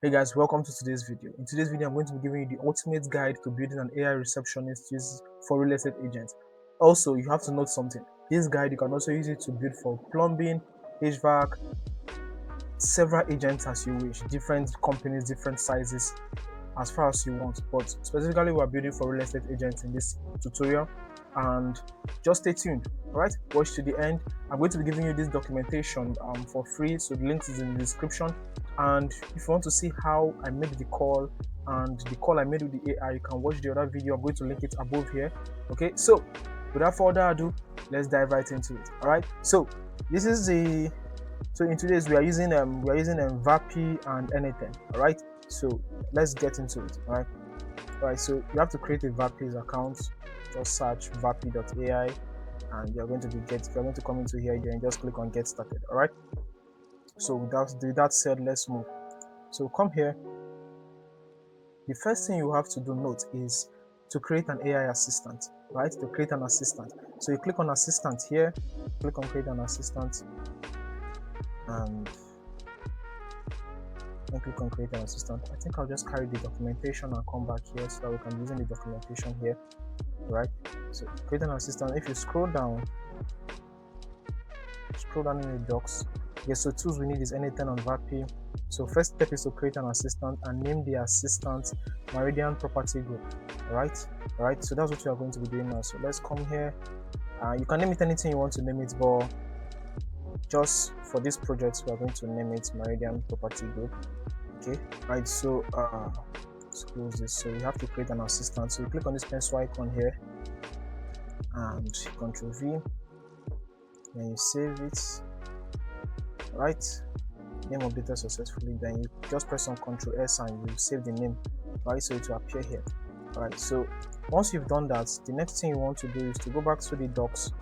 Hey guys, welcome to today's video. In today's video, I'm going to be giving you the ultimate guide to building an AI receptionist used for real estate agents. Also, you have to note something. This guide, you can also use it to build for plumbing, HVAC, several agents as you wish, different companies, different sizes, as far as you want. But specifically, we're building for real estate agents in this tutorial, and just stay tuned. All right, watch to the end. I'm going to be giving you this documentation for free, so the link is in the description. And if you want to see how I made the call and the call I made with the AI, you can watch the other video. I'm going to link it above here. Okay, so without further ado, let's dive right into it. All right, so this is the in today's we are using Vapi and anything. All right, so let's get into it. All right, so you have to create a Vapi's account. Just search vapi.ai and you're going to come into here and just click on get started. All right, so with that said, let's move. So come here. The first thing you have to do note is to create an AI assistant, right? To create an assistant, so you click on assistant here, click on create an assistant, and then click on create an assistant. I think I'll just carry the documentation and come back here so that we can be using the documentation here. Right, so create an assistant. If you scroll down in the docs, okay, so tools we need is anything on Vapi. So first step is to create an assistant and name the assistant Meridian Property Group. All right, so that's what we are going to be doing now. So let's come here. You can name it anything you want to name it, but just for this project we are going to name it Meridian Property Group. Okay, right, so let's close this. So we have to create an assistant, so you click on this pencil icon here and Ctrl V, then you save it. Right, name updated successfully, then you just press on Ctrl S and you save the name, right, so it will appear here. All right, so once you've done that, the next thing you want to do is to go back to the docs,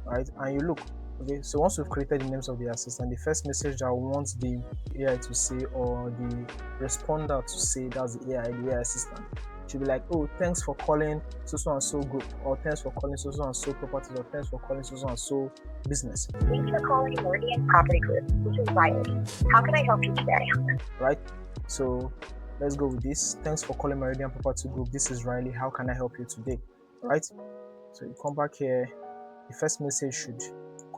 right, and you look. Okay, so once we've created the names of the assistant, the first message that we want the AI to say, or the responder to say, that's the AI assistant, should be like, oh, thanks for calling so and so group, or thanks for calling so and so properties, or thanks for calling so and so business. Thanks for calling Meridian Property Group. This is Riley. How can I help you today? Right, so let's go with this. Thanks for calling Meridian Property Group. This is Riley. How can I help you today? Right, so you come back here. The first message should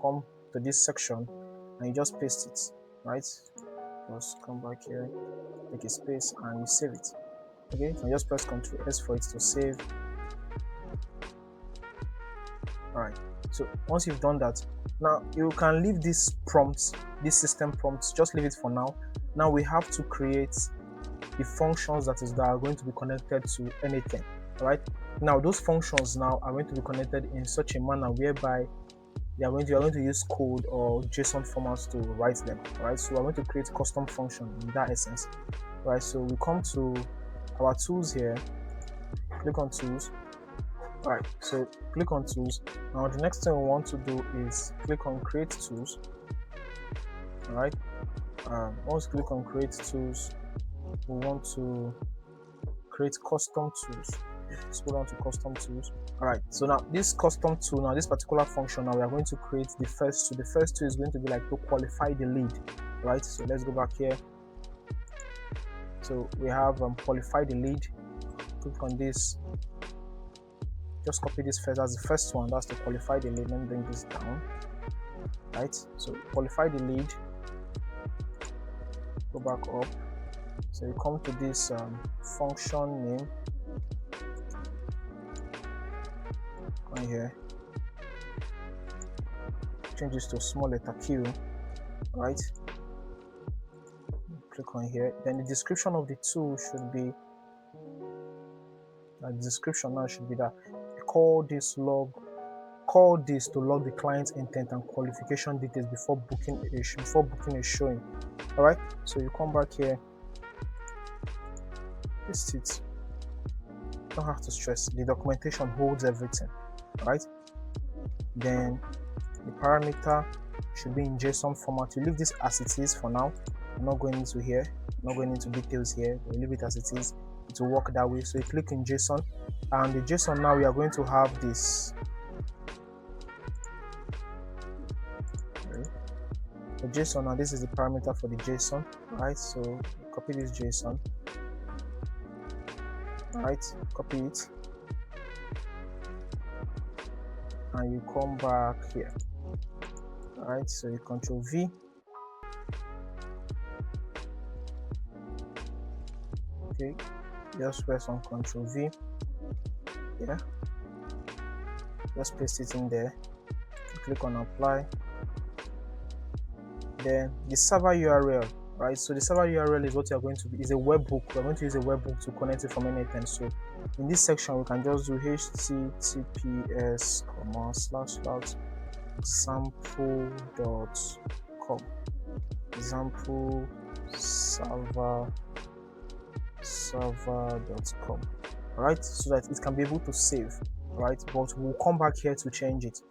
come to this section and you just paste it. Right, just come back here, make a space, and you save it. Okay, and just press Ctrl S for it to save. All right, so once you've done that, now you can leave this prompt, this system prompts, just leave it for now. Now we have to create the functions that are going to be connected to anything. All right, now those functions now are going to be connected in such a manner whereby you are going to use code or JSON formats to write them. All right, so we're going to create custom function in that essence. All right, so we come to our tools here, click on tools. All right, so click on tools. Now the next thing we want to do is click on create tools. All right, once click on create tools, we want to create custom tools. Scroll down to custom tools. All right, so now this custom tool, now this particular function, now we are going to create the first two. The first two is going to be like to qualify the lead. Right, so let's go back here. So we have qualify the lead. Click on this, just copy this first as the first one. That's to qualify the lead. Let me bring this down. Right, so qualify the lead, go back up. So you come to this function name, come here, change this to small letter Q. Right, click on here. Then the description of the tool should be the description now should be that call this to log the client's intent and qualification details before booking a showing. All right, so you come back here, paste it. Don't have to stress, the documentation holds everything. All right, then the parameter should be in JSON format. You leave this as it is for now. I'm not going into here, I'm not going into details here. We leave it as it is. It will work that way. So you click in JSON, and the JSON, now we are going to have this. The JSON, now this is the parameter for the JSON. Right, so copy this JSON. Right, copy it, and you come back here. Alright, so you Control V. Okay, just press on Control V. Yeah, just paste it in there. Click on Apply. Then the server URL, right? So the server URL is what you are going to be, is a webhook. We're going to use a webhook to connect it from anything. So in this section, we can just do https://example.com, example server.com, right? So that it can be able to save, right? But we'll come back here to change it.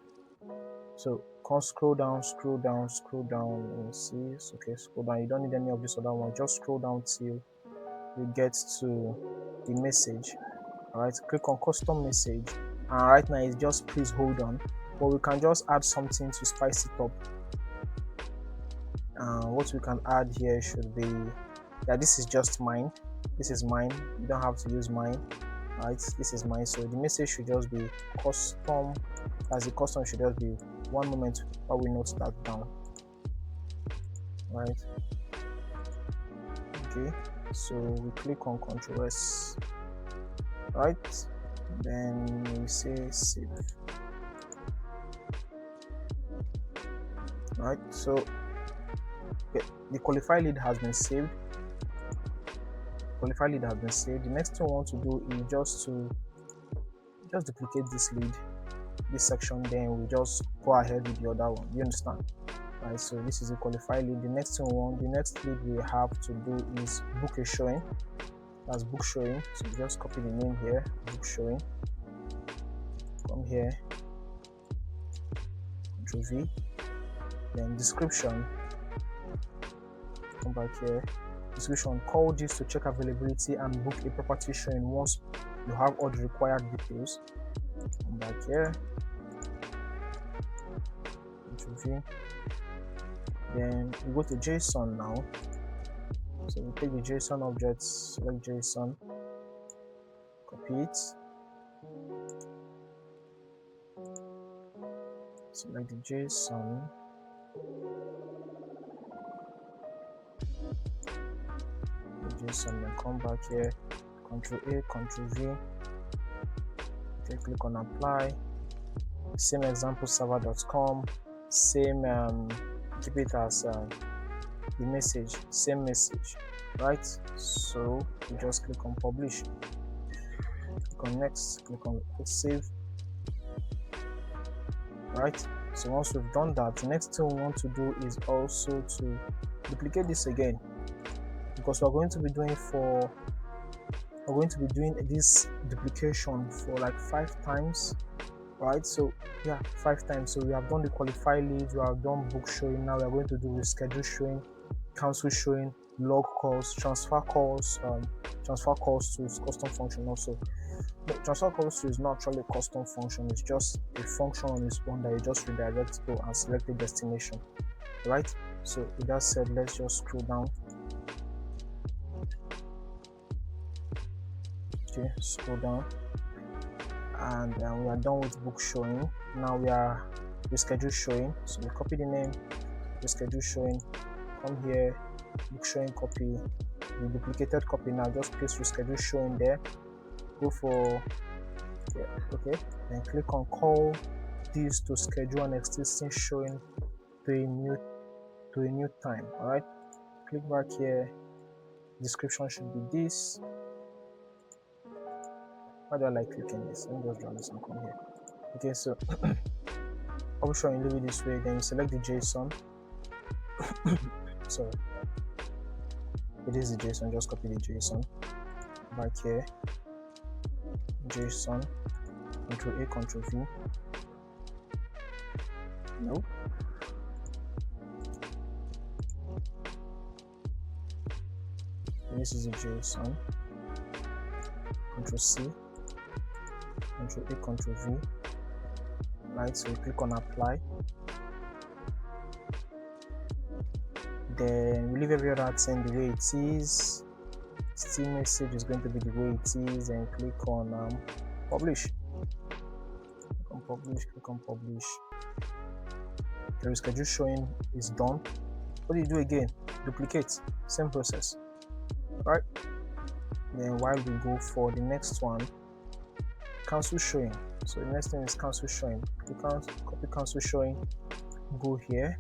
So come scroll down. Let me see. It's okay, scroll down. You don't need any of this other one. Just scroll down till you get to the message. Alright, click on custom message. And right now it's just please hold on. But we can just add something to spice it up. What we can add here should be, yeah, this is just mine. This is mine. You don't have to use mine. Right, this is mine. So the message should just be custom. As the custom should just be, one moment while we note that down. Right, okay, so we click on Ctrl S, right, then we say save. Right, so okay, the qualify lead has been saved. The next thing we want to do is just duplicate this lead, this section, then we just go ahead with the other one. You understand? Right, so this is a qualify lead. The next lead we have to do is book a showing. That's book showing. So we just copy the name here, book showing. Come here, Ctrl V. Then description. Come back here. Description: call this to check availability and book a property showing once you have all the required details. Come back here. Ctrl V. Then we go to JSON now. So we take the JSON object, select JSON, copy it, select the JSON, then come back here, Ctrl A, Ctrl V, then click on apply. Same example server.com, same keep it as the message, same message, right? So you just click on publish, click on next, click on save. Right, so once we've done that, the next thing we want to do is also to duplicate this again, because we're going to be doing this duplication for like 5 times, right? So yeah, 5 times. So we have done the qualify leads, we have done book showing. Now we are going to do reschedule showing, cancel showing, log calls, transfer calls to custom function also. But transfer calls to is not actually a custom function, it's just a function on its own that you just redirect to and select the destination, right? So with that said, let's just scroll down. Okay, scroll down, and we are done with book showing. Now we are reschedule showing. So we copy the name, reschedule showing, come here, book showing, copy the duplicated copy. Now just paste reschedule showing there, go for okay, then click on call this to schedule an existing showing to a new time. All right, click back here. Description should be this. Why do I like clicking this? Let me just draw this and come here. Okay, so option you leave it this way, then you select the JSON. So it is the JSON, just copy the JSON back here, JSON, Ctrl A, Ctrl V. Nope. This is a JSON, Ctrl C, Ctrl A, Ctrl V. Right, so we click on apply. Then we leave every other thing the way it is. Still message is going to be the way it is, and click on publish. Click on publish, click on publish. The reschedule showing is done. What do you do again? Duplicate, same process. Right? Then while we go for the next one, cancel showing. So the next thing is cancel showing. You can copy cancel showing, go here,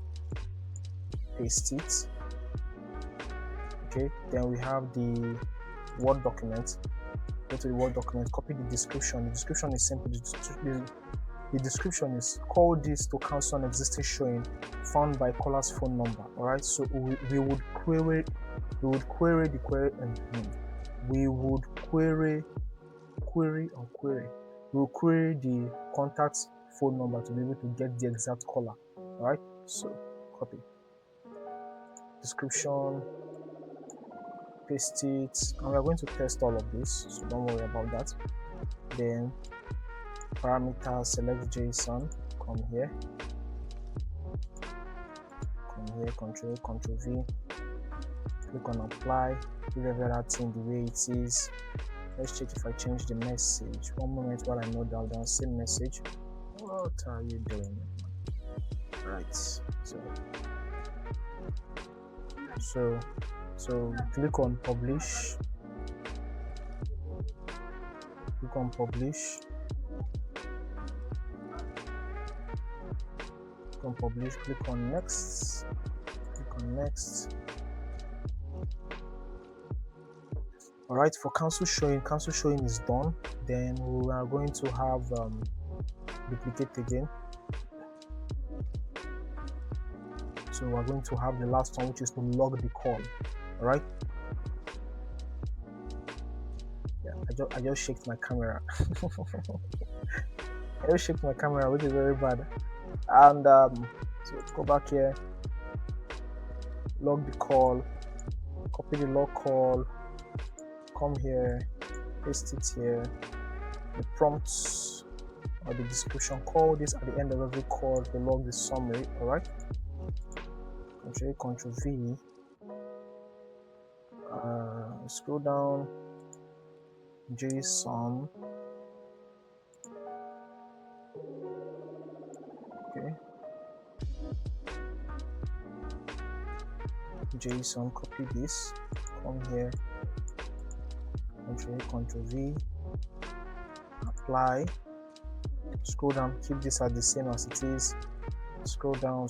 paste it. Okay, then we have the Word document. Go to the Word document, copy the description. The description is simple. The description is call this to cancel an existing showing found by caller's phone number. All right, so we would query the query and we would query we'll query the contact phone number to be able to get the exact caller. All right, so copy description, paste it, and we are going to test all of this, so don't worry about that. Then parameter, select JSON, come here, Control V, click on apply, leave everything the way it is. Let's check if I change the message. One moment while I note down same message. What are you doing? Right, so click on publish, click on publish, click on next, all right. For cancel showing is done. Then we are going to have duplicate again. So we're going to have the last one, which is to log the call. All right, yeah, I just shaked my camera. I just shaked my camera, which is very bad. And so go back here, log the call, copy the log call, come here, paste it here. The prompts or the description, call this at the end of every call to log the summary. All right, Control V, scroll down, JSON, okay, JSON, copy this, come here, Control V, apply, scroll down, keep this at the same as it is, scroll down.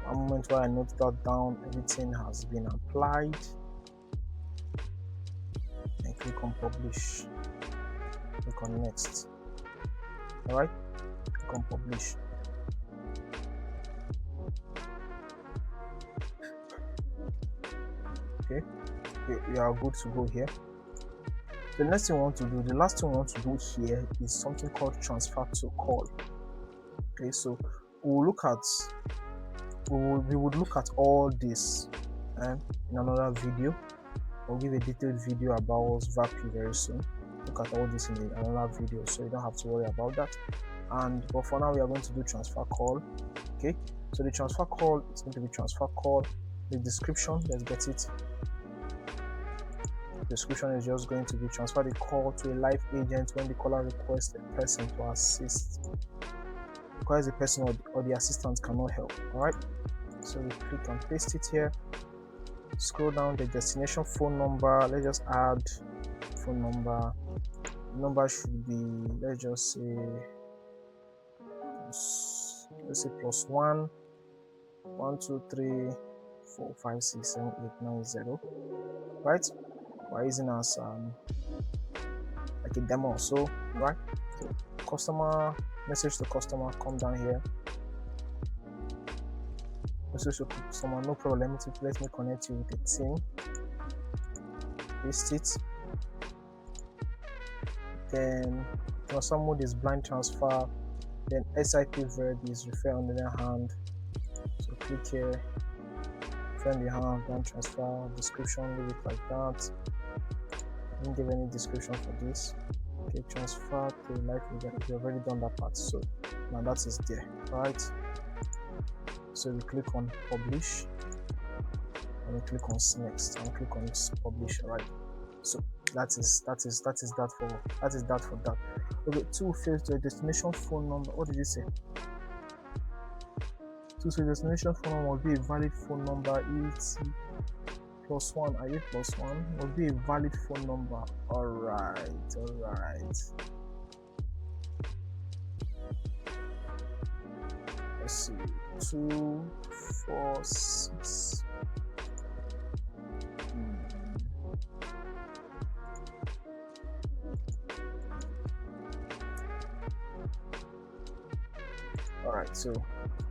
A moment where I note that down, everything has been applied, and click on publish, click on next. All right, click on publish. Okay, we are good to go here. The next thing we want to do, the last thing we want to do here is something called transfer to call. Okay, so we would look at all this in another video. I'll give a detailed video about Vapi very soon. Look at all this in another video, so you don't have to worry about that. But for now, we are going to do transfer call. Okay, so the transfer call is going to be transfer call. The description, let's get it. Description is just going to be transfer the call to a live agent when the caller requests a person to assist. Requires the person or the assistant cannot help. All right, so we click and paste it here. Scroll down, the destination phone number, let's just add phone number. The number should be, let's just say +1 1 2 3 4 5 6 7 8 9 0. Right, we're using as like a demo or so. Right, so customer, message to customer, come down here, message to customer, no problem, let me connect you with the team, paste it. Then transfer mode is blind transfer, then SIP verb is refer on the other hand. So click here, refer on the hand, blind transfer, description, leave it like that. I didn't give any description for this. Okay, transfer to live agent, we've already done that part, so now that is there. All right, So we click on publish, and we click on next, and we click on publish. All right. So that is that for that. Okay, two fields, the destination phone number. What did you say? Two fields, destination phone number must be a valid phone number. ET+1, are you +1? Must be a valid phone number. Alright. Let's see. 2, 4, 6. Alright, so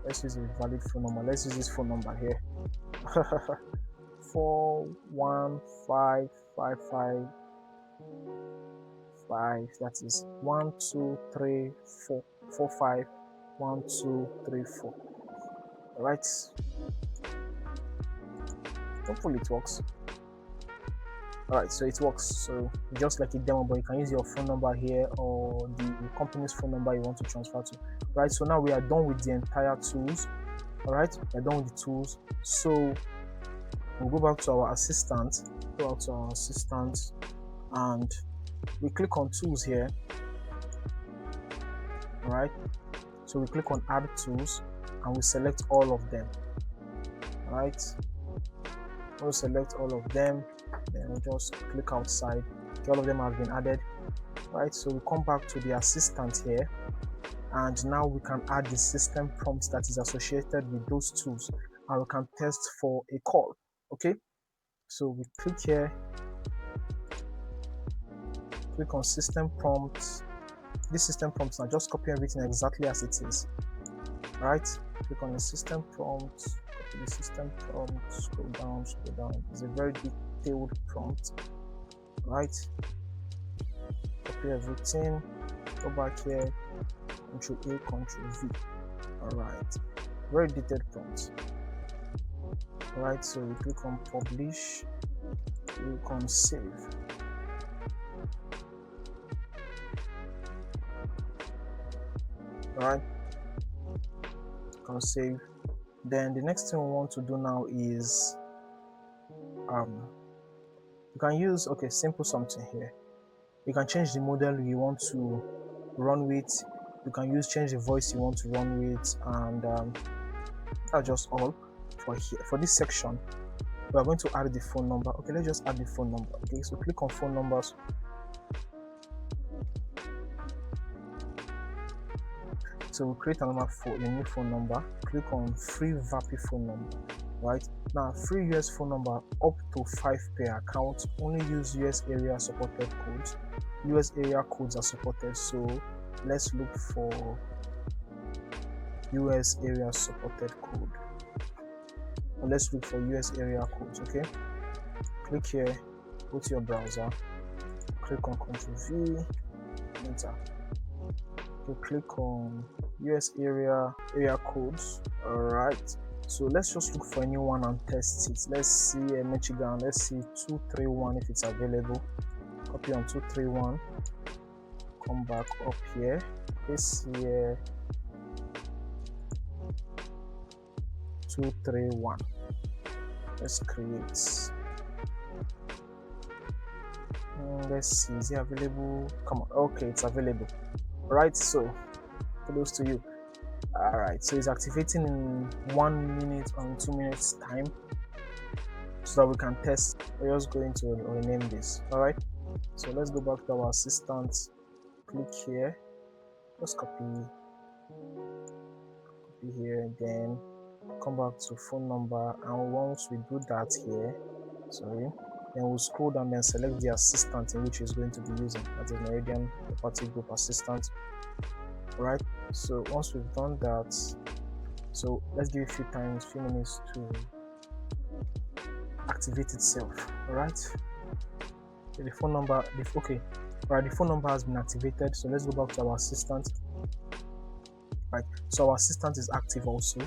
let's use a valid phone number. Let's use this phone number here. 41555. That is 1 2 3 4 4 5 1 2 3 4. All right. Hopefully it works. All right, so it works. So just like a demo, but you can use your phone number here or the company's phone number you want to transfer to. Right. So now we are done with the entire tools. All right, we're done with the tools. So we'll go back to our assistant. And we click on tools here. All right. So we click on add tools and we select all of them. All right. We'll select all of them. Then we'll just click outside. All of them have been added. All right. So we come back to the assistant here. And now we can add the system prompt that is associated with those tools. And we can test for a call. Okay. So we click here. Click on system prompts. This system prompts now, just copy everything exactly as it is. Right? Click on the system prompt, copy the system prompt, scroll down. It's a very detailed prompt. Right? Copy everything, go back here, Control A, Control V. Alright. Very detailed prompt. Alright, so we click on publish, click on save. Alright, can save. Then the next thing we want to do now is you can use simple something here. You can change the model you want to run with. You can change the voice you want to run with, and that's just all for here. For this section, we are going to add the phone number. Okay, let's just add the phone number. Okay, so click on phone numbers. So we'll create a new phone number. Click on free Vapi phone number. Right now, free US phone number up to 5 per account. Only use US area supported codes. US area codes are supported, so let's look for US area supported code. Let's look for US area codes. Okay, click here, go to your browser, click on Ctrl V, enter. Okay, click on US area codes. All right, so let's just look for anyone and test it. Let's see Michigan. Let's see 231 if it's available. Copy on 231, come back up here, this here 231. Let's create. Let's see, is it available? Come on. Okay, it's available. Right, so kudos to you. All right, so it's activating in 1 minute or 2 minutes time, so that we can test. We're just going to rename this. All right, so let's go back to our assistant. Click here, just copy here, then come back to phone number, and once we do that here, then we'll scroll down and select the assistant in which is going to be using, that is Meridian Property Group Assistant. Right, so once we've done that, so let's give it a few minutes to activate itself. All right, so the phone number, the phone number has been activated. So let's go back to our assistant. Right, so our assistant is active also.